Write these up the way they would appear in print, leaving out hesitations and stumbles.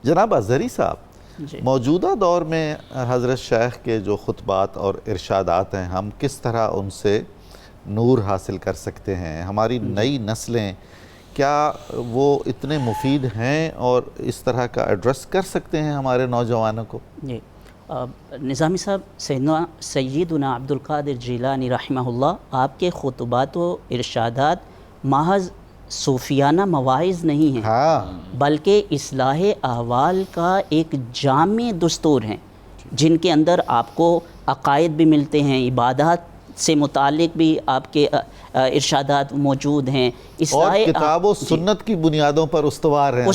جناب اظہری صاحب، جی موجودہ دور میں حضرت شیخ کے جو خطبات اور ارشادات ہیں، ہم کس طرح ان سے نور حاصل کر سکتے ہیں؟ ہماری نئی نسلیں کیا وہ اتنے مفید ہیں اور اس طرح کا ایڈریس کر سکتے ہیں ہمارے نوجوانوں کو؟ جی نظامی صاحب، سیدنا عبد القادر جیلانی رحمہ اللہ، آپ کے خطبات و ارشادات محض صوفیانہ مواعظ نہیں ہیں، بلکہ اصلاح احوال کا ایک جامع دستور ہیں، جن کے اندر آپ کو عقائد بھی ملتے ہیں، عبادات سے متعلق بھی آپ کے ارشادات موجود ہیں، اور کتاب و سنت کی بنیادوں پر استوار ہیں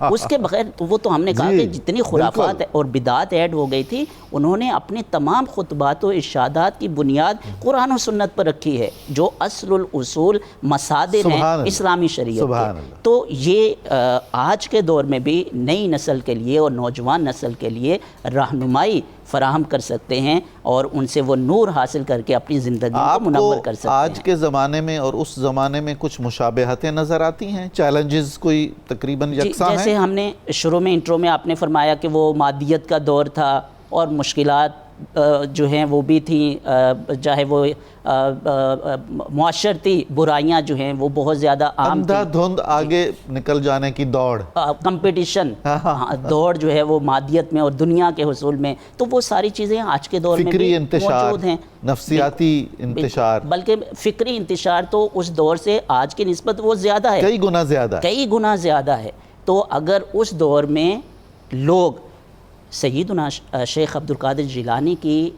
اس کے بغیر وہ تو ہم نے کہا کہ جتنی خرافات اور بدعات ایڈ ہو گئی تھی، انہوں نے اپنے تمام خطبات و ارشادات کی بنیاد قرآن و سنت پر رکھی ہے، جو اصل الاصول مصادر ہیں اسلامی شریعت کے۔ تو یہ آج کے دور میں بھی نئی نسل کے لیے اور نوجوان نسل کے لیے رہنمائی فراہم کر سکتے ہیں اور ان سے وہ نور حاصل کر کے اپنی زندگی کو منور کر سکتے ہیں۔ آج کے زمانے میں اور اس زمانے میں کچھ مشابہتیں نظر آتی ہیں؟ چیلنجز کوئی تقریباً یکساں ہیں؟ جیسے ہم نے شروع میں انٹرو میں آپ نے فرمایا کہ وہ مادیت کا دور تھا اور مشکلات جو ہیں وہ بھی تھیں، چاہے وہ معاشرتی برائیاں جو ہیں وہ بہت زیادہ عام تھیں، اندھا دھند آگے نکل جانے کی دوڑ، کمپٹیشن دوڑ جو ہے وہ مادیت میں اور دنیا کے حصول میں، تو وہ ساری چیزیں آج کے دور میں بھی موجود ہیں۔ نفسیاتی انتشار، بلکہ فکری انتشار تو اس دور سے آج کی نسبت وہ زیادہ ہے، کئی گنا زیادہ ہے۔ تو اگر اس دور میں لوگ سیدنا شیخ عبد القادر جیلانی کی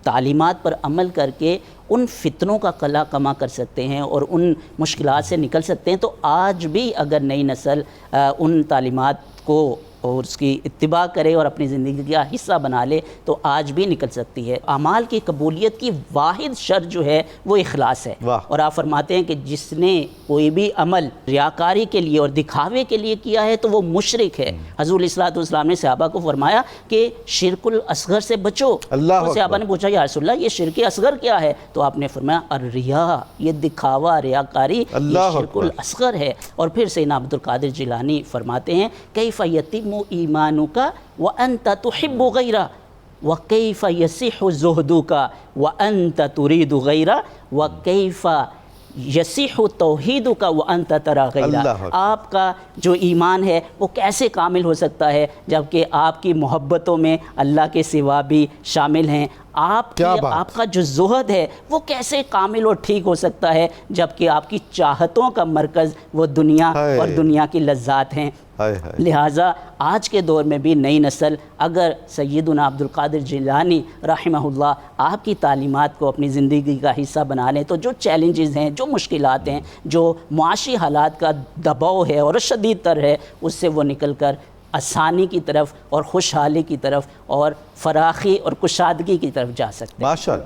تعلیمات پر عمل کر کے ان فتنوں کا قلع کما کر سکتے ہیں اور ان مشکلات سے نکل سکتے ہیں، تو آج بھی اگر نئی نسل ان تعلیمات کو اور اس کی اتباع کرے اور اپنی زندگی کا حصہ بنا لے تو آج بھی نکل سکتی ہے۔ اعمال کی قبولیت کی واحد شرط جو ہے وہ اخلاص ہے، اور آپ فرماتے ہیں کہ جس نے کوئی بھی عمل ریاکاری کے لیے اور دکھاوے کے لیے کیا ہے تو وہ مشرک ہے۔ حضور علیہ الصلوۃ نے صحابہ کو فرمایا کہ شرک الاصغر سے بچو۔ صحابہ نے پوچھا یا رسول اللہ یہ شرک اصغر کیا ہے؟ تو آپ نے فرمایا الریا، یہ دکھاوا ریاکاری یہ شرک الاصغر ہے۔ اور پھر سیدنا عبد القادر جیلانی فرماتے ہیں کیف یتم ایمانک وانت تحب غیرہ وکیف یصح زہدک وانت ترید غیرہ وکیف یصح توحیدک وانت تری غیرہ۔ آپ کا جو ایمان ہے وہ کیسے کامل ہو سکتا ہے جبکہ آپ کی محبتوں میں اللہ کے سوا بھی شامل ہیں؟ آپ کا جو زہد ہے وہ کیسے کامل اور ٹھیک ہو سکتا ہے جبکہ آپ کی چاہتوں کا مرکز وہ دنیا اور دنیا کی لذات ہیں؟ لہٰذا آج کے دور میں بھی نئی نسل اگر سیدنا عبد القادر جیلانی رحمہ اللہ آپ کی تعلیمات کو اپنی زندگی کا حصہ بنا لیں تو جو چیلنجز ہیں، جو مشکلات ہیں، جو معاشی حالات کا دباؤ ہے اور شدید تر ہے، اس سے وہ نکل کر آسانی کی طرف اور خوشحالی کی طرف اور فراخی اور کشادگی کی طرف جا سکتے ہیں۔ ماشاءاللہ۔